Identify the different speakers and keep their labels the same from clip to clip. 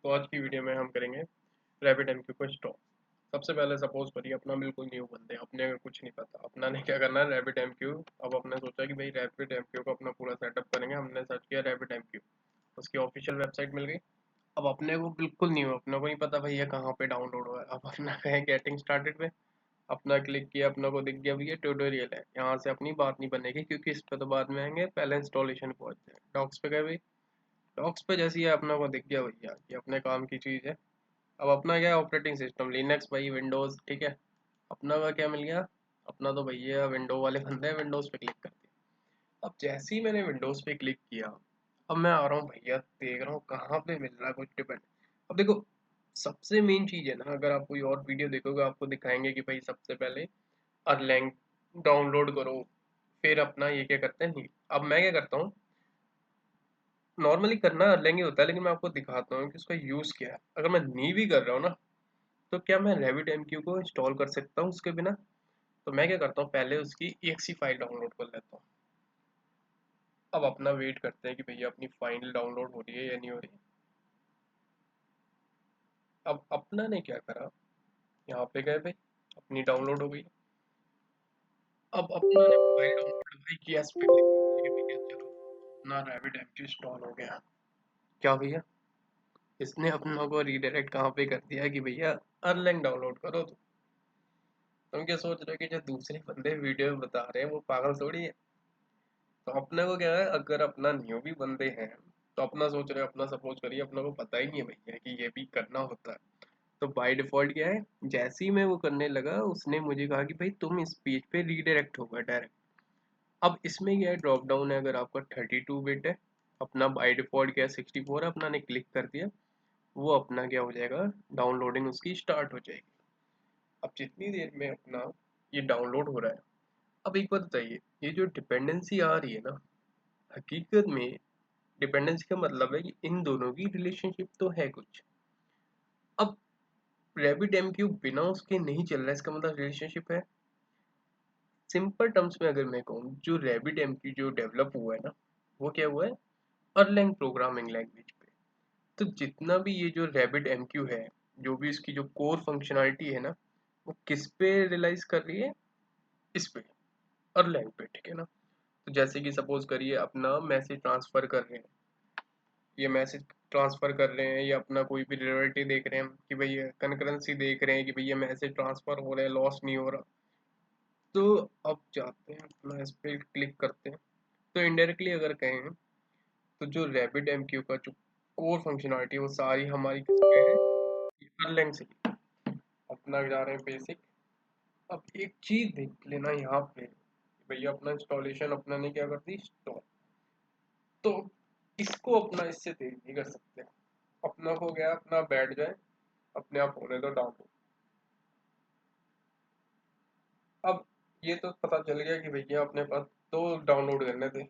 Speaker 1: तो आज की वीडियो में हम करेंगे रैपिड एमक्यू को इंस्टॉल। सबसे पहले सपोज करिए अपना बिल्कुल न्यू बंदे, अपने को कुछ नहीं पता, अपना ने क्या करना है रैपिड एमक्यू। अब अपने सोचा कि भाई रैपिड एमक्यू को अपना पूरा सेटअप करेंगे। हमने सर्च किया रैपिड एमक्यू, उसकी ऑफिशियल वेबसाइट मिल गई। अब अपने को बिल्कुल न्यू, अपने को नहीं पता भाई ये कहाँ पे डाउनलोड हुआ है। अब अपना कहे गेटिंग स्टार्टेड पे अपना क्लिक किया, अपना को दिख गया भैया ट्यूटोरियल है। यहाँ से अपनी बात नहीं बनेगी क्योंकि इस पे तो बाद में आएंगे, पहले इंस्टॉलेशन पहुंचते हैं। डॉक्स पे गए भाई, डॉक्स पे जैसे ही अपना को दिख गया भैया कि अपने काम की चीज़ है। अब अपना क्या है, ऑपरेटिंग सिस्टम लिनक्स भाई, विंडोज़, ठीक है। अपना का क्या मिल गया, अपना तो भैया विंडो वाले बंदे हैं, विंडोज़ पे क्लिक कर दिया। अब जैसे ही मैंने विंडोज़ पे क्लिक किया, अब मैं आ रहा हूँ भैया, देख रहा हूँ कहाँ पे मिल रहा है कुछ डिपेंड। अब देखो, सबसे मेन चीज़ है ना, अगर आप कोई और वीडियो देखोगे आपको दिखाएंगे कि भाई सबसे पहले अरलैंग डाउनलोड करो, फिर अपना ये क्या करते हैं, नहीं। अब मैं क्या करता हूँ, नॉर्मली करना अरलैंग ही होता है, लेकिन मैं आपको दिखाता हूँ कि उसका यूज़ क्या है। अगर मैं नहीं भी कर रहा हूँ ना, तो क्या मैं रैबिट एमक्यू को इंस्टॉल कर सकता हूँ उसके बिना। तो मैं क्या करता हूँ, पहले उसकी exe फाइल डाउनलोड कर लेता हूँ। अब अपना वेट करते हैं कि भैया अपनी फाइल डाउनलोड हो रही है या नहीं हो रही। अब अपना ने क्या करा, यहाँ पे गए भाई, अपनी डाउनलोड हो गई। अब अपना ने फाइल डाउनलोड भाई की, एस पे क्लिक करते हैं कि भैया चलो अपना रैबिट एमक्यू इंस्टॉल हो गया। क्या भैया, इसने अपनों को रीडायरेक्ट कहाँ पे कर दिया कि भैया अरलैंग डाउनलोड करो। तो तुम क्या सोच रहे हो कि जो दूसरे बंदे वीडियो में बता रहे हैं वो पागल थोड़ी है। तो अपने को क्या है, अगर अपना न्यू भी बंदे हैं तो अपना सोच रहे हो, अपना सपोज करिए अपना को पता ही नहीं है भैया कि ये भी करना होता है। तो बाय डिफॉल्ट क्या है, जैसे ही मैं वो करने लगा उसने मुझे कहा कि भाई तुम इस पेज पे रीडायरेक्ट होगा डायरेक्ट। अब इसमें क्या है, ड्रॉप डाउन है, अगर आपका 32 बिट है, अपना बाय डिफॉल्ट क्या है 64 है, अपना ने क्लिक कर दिया, वो अपना क्या हो जाएगा, डाउनलोडिंग उसकी स्टार्ट हो जाएगी। अब जितनी देर में अपना ये डाउनलोड हो रहा है, अब एक बात बताइए, ये जो डिपेंडेंसी आ रही है ना, हकीकत में डिपेंडेंसी का मतलब है कि इन दोनों की रिलेशनशिप तो है कुछ। अब रैबिट एमक्यू बिना उसके नहीं चल रहा है, इसका मतलब रिलेशनशिप है। सिंपल टर्म्स में अगर मैं कहूँ, जो रैबिट एमक्यू जो डेवलप हुआ है ना, वो क्या हुआ है, अरलैंग प्रोग्रामिंग लैंग्वेज पे। तो जितना भी ये जो रैबिट एमक्यू है, जो भी इसकी जो कोर फंक्शनैलिटी है ना, वो किस पे रिलाइज कर रही है, इस पे, अरलैंग पे, ठीक है ना। तो जैसे कि सपोज करिए अपना मैसेज ट्रांसफर कर रहे हैं, ये मैसेज ट्रांसफर कर रहे हैं, या अपना कोई भी रिलेटिव देख रहे हैं कि भैया कनकरेंसी देख रहे हैं कि भैया मैसेज ट्रांसफर हो रहा है, लॉस नहीं हो रहा। तो अब जाते हैं अपना इस पे क्लिक करते हैं। तो इनडायरेक्टली अगर कहें, तो जो रैबिट एमक्यू का जो कोर फंक्शनलिटी है वो सारी हमारी किस पे है, erlang से। अपना जा रहे हैं बेसिक। अब एक चीज देख लेना यहाँ पे, भैया अपना इंस्टॉलेशन अपना ने क्या कर दी, स्टॉप। तो इसको अपना इससे तेज नहीं कर सकते। अपना हो गया, अपना बैठ जाए, अपने आप होने दो डाउनलोड। अब ये तो पता चल गया कि भैया अपने पास दो डाउनलोड करने थे,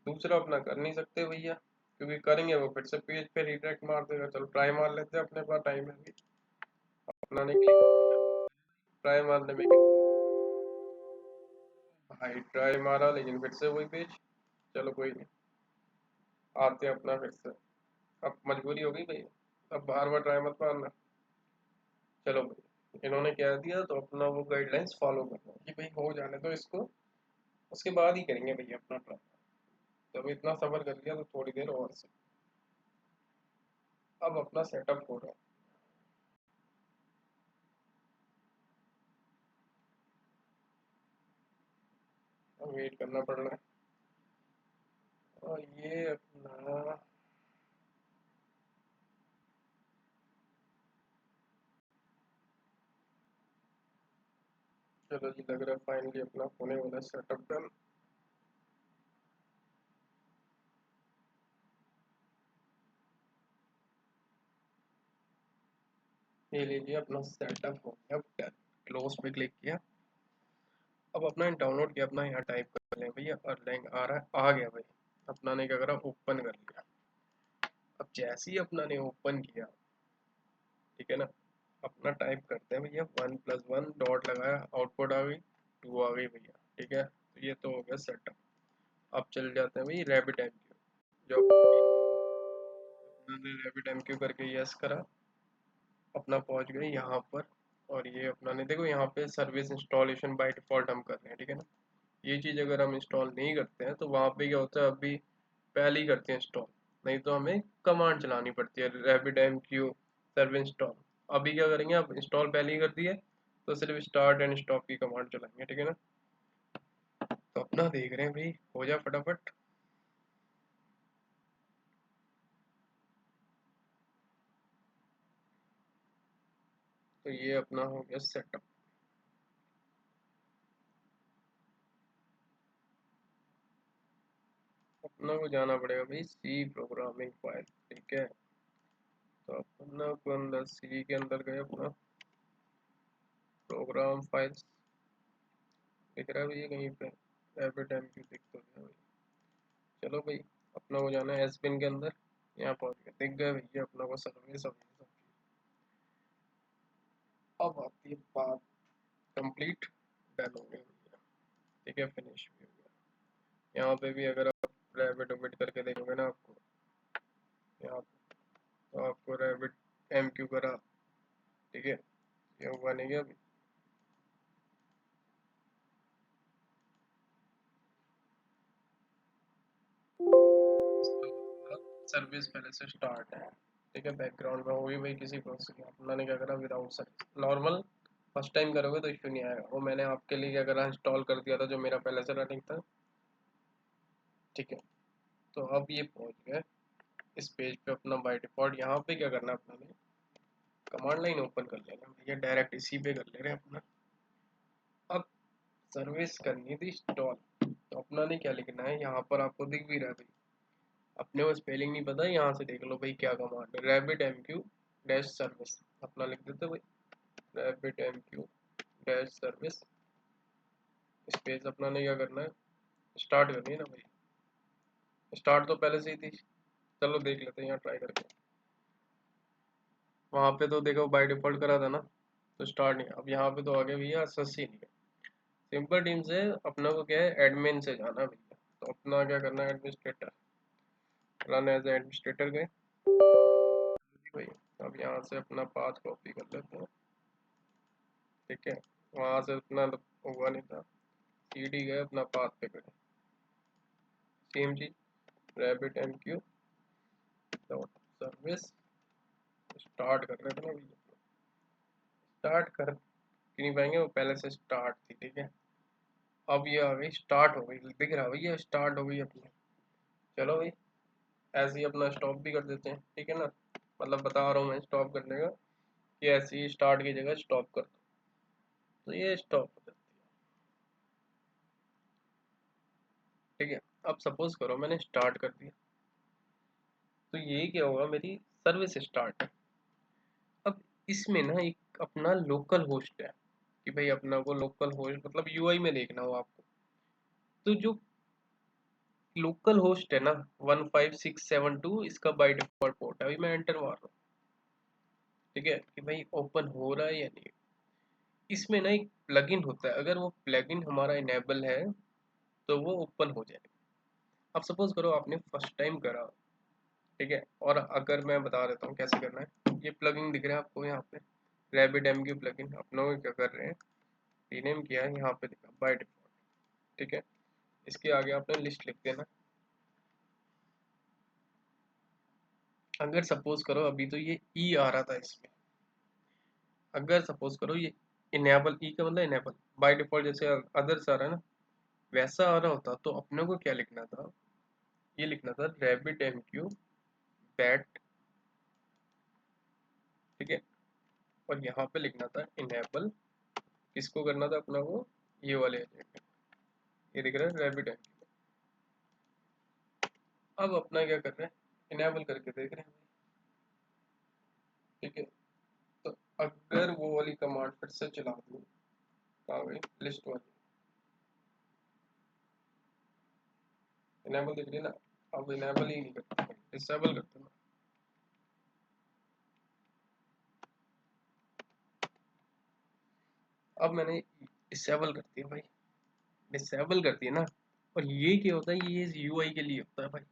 Speaker 1: दूसरा अपना कर नहीं सकते भैया, क्योंकि करेंगे वो फिर से पेज पे रिडायरेक्ट मार देगा। चलो ट्राई मार लेते हैं, अपने पास टाइम है अभी। अपना ने क्लिक ट्राई मारने में भाई ट्राई मारा, लेकिन फिर से वही पेज। चलो कोई नहीं, आते हैं अपना फिर से। अब मजबूरी हो गई भाई, अब बार बार ट्राई मत मारना। चलो भाई, इन्होंने कह दिया तो अपना वो गाइडलाइंस फॉलो करना कि भाई हो जाने दो इसको, उसके बाद ही करेंगे भैया अपना ट्राई। जब इतना सफर कर लिया तो थोड़ी देर और से। अब अपना सेटअप हो रहा है, वेट करना पड़ रहा है। और ये अपना, चलो जी, लग रहा है फाइनली अपना होने वाला सेटअप डन। ये लीजिए अपना सेटअप हो गया डन। क्लोज पे क्लिक किया। अब अपना डाउनलोड किया, अपना यहाँ टाइप कर लें भैया, और लिंक आ रहा है, आ गया भाई। अपना ने क्या करा, ओपन कर लिया। अब जैसे ही अपना ने ओपन किया, ठीक है ना, अपना टाइप करते हैं भैया 1+1 डॉट लगाया, आउटपुट आ गई 2 आ गई भैया, ठीक है। तो ये तो हो गया सेटअप। अब चल जाते हैं भाई रैबिट एमक्यू, जो मैंने रैबिट एमक्यू करके यस करा, अपना पहुंच गए यहाँ पर। और ये अपना ने देखो यहाँ पे सर्विस इंस्टॉलेशन बाय डिफॉल्ट हम कर रहे हैं, ठीक है ना। ये चीज़ अगर हम इंस्टॉल नहीं करते हैं तो वहाँ पे क्या होता है, अभी पहले ही करते हैं इंस्टॉल, नहीं तो हमें कमांड चलानी पड़ती है रैबिट एमक्यू सर्विस इंस्टॉल। अभी क्या करेंगे, अब इंस्टॉल पहले ही कर दिए तो सिर्फ स्टार्ट एंड स्टॉप की कमांड चलाएंगे, ठीक है ना। तो अपना देख रहे हैं भाई, हो जाए फटाफट। तो ये अपना हो गया सेटअप। अपना को जाना पड़ेगा भाई सी प्रोग्रामिंग फाइल, ठीक है। तो अपना को अंदर सी के अंदर गए, अपना प्रोग्राम फाइल्स दिख रहा है भैया कहीं पे, रैबिट एमक्यू दिख तो गया भाई। चलो भाई, अपना को जाना है एस बिन के अंदर, यहाँ पहुंच गए, दिख गए भैया अपना को सर्विस। अब आती है बात कंप्लीट, डन हो गया भैया, ठीक है, फिनिश भी हो गया। यहाँ पे भी अगर आप रैबिट ओमिट करके देखोगे ना आपको, यहाँ पे तो आपको रैबिट एम क्यू करा, ठीक है, ये हुआ नहीं गया अभी। सर्विस पहले से स्टार्ट है, ठीक है, बैकग्राउंड में होगी भाई किसी प्रोसेस की। अपना ने क्या करा, without service normal first time करोगे तो इश्यू नहीं आएगा, वो मैंने आपके लिए क्या करा, इंस्टॉल कर दिया था जो मेरा पहले से रनिंग था, ठीक है। तो अब ये पहुंच गए इस पेज पे अपना बाय डिफॉल्ट। यहाँ पे क्या करना है, अपना ने कमांड लाइन ओपन कर लेना भैया, डायरेक्ट इसी पे कर ले रहे हैं अपना। अब सर्विस करनी थी इंस्टॉल, तो अपना ने क्या लिखना है, यहाँ पर आपको दिख भी रहा है भाई, अपने को स्पेलिंग नहीं पता, यहाँ से देख लो भाई क्या कमांड है, rabbit M Q dash service, अपना लिख देते भाई, rabbit M Q dash service space. अपना ने क्या करना है, स्टार्ट करनी है ना भाई, स्टार्ट तो पहले से ही थी, चलो देख लेते हैं यहाँ ट्राई करके। वहाँ पे तो देखो बाय डिफॉल्ट करा था ना, तो स्टार्ट नहीं, अब यहाँ पे तो आगे भैया सस्सी नहीं है। सिंपल टीम से अपना को क्या है, एडमिन से जाना है भैया, तो अपना क्या करना है, एडमिनिस्ट्रेटर, रन एज एडमिनिस्ट्रेटर गए भाई। अब यहाँ से अपना पाथ कॉपी कर लेते हैं, ठीक है, वहाँ से उतना हुआ नहीं था, सीडी गए अपना पाथ पे करें, सेम चीज rabbit M Q dot service start कर रहे थे ना भैया, स्टार्ट कर नहीं पाएंगे, वो पहले से स्टार्ट थी, ठीक है। अब ये आ गई, स्टार्ट हो गई, दिख रहा भैया स्टार्ट हो गई अपनी। चलो भाई, ऐसे ही अपना स्टॉप भी कर देते हैं, ठीक है ना, मतलब बता रहा हूँ मैं स्टॉप करने का, कि ऐसे ही स्टार्ट की जगह स्टॉप कर दो, तो ये स्टॉप हो जाती है, ठीक है। अब सपोज करो मैंने स्टार्ट कर दिया, तो ये क्या होगा, मेरी सर्विस स्टार्ट है। अब इसमें ना एक अपना लोकल होस्ट है, कि भाई अपना को लोकल होस्ट मतलब यूआई में देखना हो आपको, तो जो लोकल होस्ट है ना 15672, इसका बाय डिफॉल्ट पोर्ट है, अभी मैं एंटर मार रहा हूँ, ठीक है, कि भाई ओपन हो रहा है या नहीं। इसमें ना एक प्लगइन होता है, अगर वो प्लगइन हमारा इनेबल है तो वो ओपन हो जाएगा। अब सपोज करो आपने फर्स्ट टाइम करा, ठीक है, और अगर मैं बता देता हूँ कैसे करना है, ये प्लगइन दिख रहा है आपको यहाँ पे, रैबिट एमक्यू प्लगइन, अपनों को क्या कर रहे हैं, रीनेम किया है, यहाँ पे दिखा बाय डिफॉल्ट, ठीक है। इसके आगे आपने लिस्ट लिख देना। अगर सपोज करो अभी तो ये ई आ रहा था इसमें, अगर सपोज करो ये इनेबल, ई का मतलब इनेबल, बाय डिफॉल्ट जैसे अदर्स आ रहा है ना वैसा आ रहा होता, तो अपने को क्या लिखना था, ये लिखना था रैबिट एम क्यू बैट, ठीक है, और यहाँ पे लिखना था इनेबल, किसको करना था अपना को, ये वाले एजेंट, ये दिख रहा है रैबिट एम क्यू। अब अपना क्या कर रहे हैं, इनेबल करके देख रहे हैं, ठीक है। तो अगर वो वाली कमांड फिर से चला दूँ, कहाँ गई लिस्ट वाली, इनेबल दिख रही है ना, अब इनेबल ही नहीं करते, डिसेबल करते ना। अब मैंने डिसेबल कर दिया भाई, डिसेबल कर दिया ना, और ये क्या होता है, ये यूआई के लिए होता है भाई।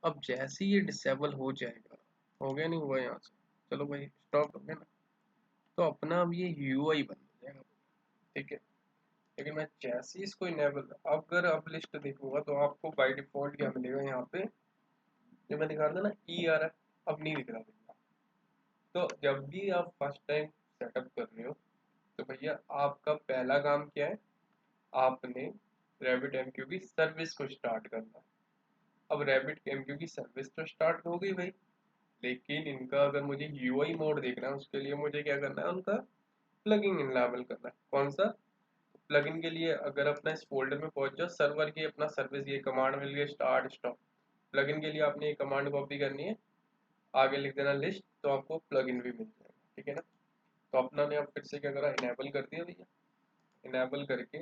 Speaker 1: अब जैसे ही ये डिसेबल हो जाएगा, हो गया नहीं हुआ यहाँ से, चलो भाई स्टॉप हो गया ना, तो अपना अब ये यूआई बंद हो जाएगा, ठीक है। लेकिन मैं जैसे ही इसको इनेबल, अगर अब लिस्ट देखूंगा तो आपको बाय डिफॉल्ट क्या मिलेगा यहाँ पे, जो मैं दिखा रहा था ना ई आ रहा है, अब नहीं दिख रहा भैया। तो जब भी आप फर्स्ट टाइम सेटअप कर रहे हो तो भैया आपका पहला काम क्या है, आपने रैबिट एमक्यू की सर्विस को स्टार्ट करना है। अब रैबिट एमक्यू की सर्विस तो स्टार्ट हो गई भाई, लेकिन इनका अगर मुझे यूआई मोड देखना है उसके लिए मुझे क्या करना है, उनका प्लगइन इनेबल करना है। कौन सा प्लगइन के लिए, अगर अपना इस फोल्डर में पहुंच जाओ, सर्वर की अपना सर्विस, ये कमांड मिल गया स्टार्ट स्टॉप। प्लगइन के लिए आपने ये कमांड कॉपी करनी है, आगे लिख देना लिस्ट, तो आपको प्लगइन भी मिल जाएगा, ठीक है ना। तो अपना ने अब फिर से क्या करा, इनेबल कर दिया भैया। इनेबल करके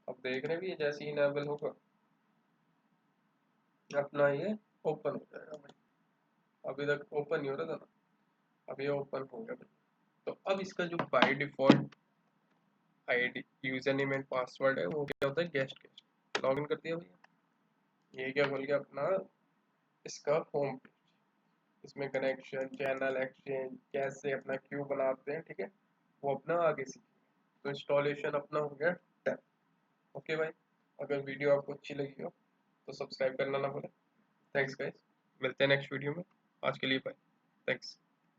Speaker 1: अब देख रहे हैं भी, ये जैसे ही इनेबल होगा अपना ये ओपन हो जाएगा भाई। अभी तक ओपन नहीं हो रहा था ना, अब ये ओपन हो गया भाई। तो अब इसका जो by default ID, user name and password है, वो क्या होता है, गेस्ट गेस्ट। लॉगिन कर दिया भैया, ये क्या बोल गया अपना इसका होम पेज। इसमें कनेक्शन, चैनल, एक्सचेंज, कैसे अपना क्यू बनाते हैं, ठीक है, वो अपना आगे सीखेंगे। तो इंस्टॉलेशन अपना हो गया डन। ओके भाई, अगर वीडियो आपको अच्छी लगी हो तो सब्सक्राइब करना ना भूलें। थैंक्स गाइस, मिलते हैं नेक्स्ट वीडियो में। आज के लिए बाय, थैंक्स।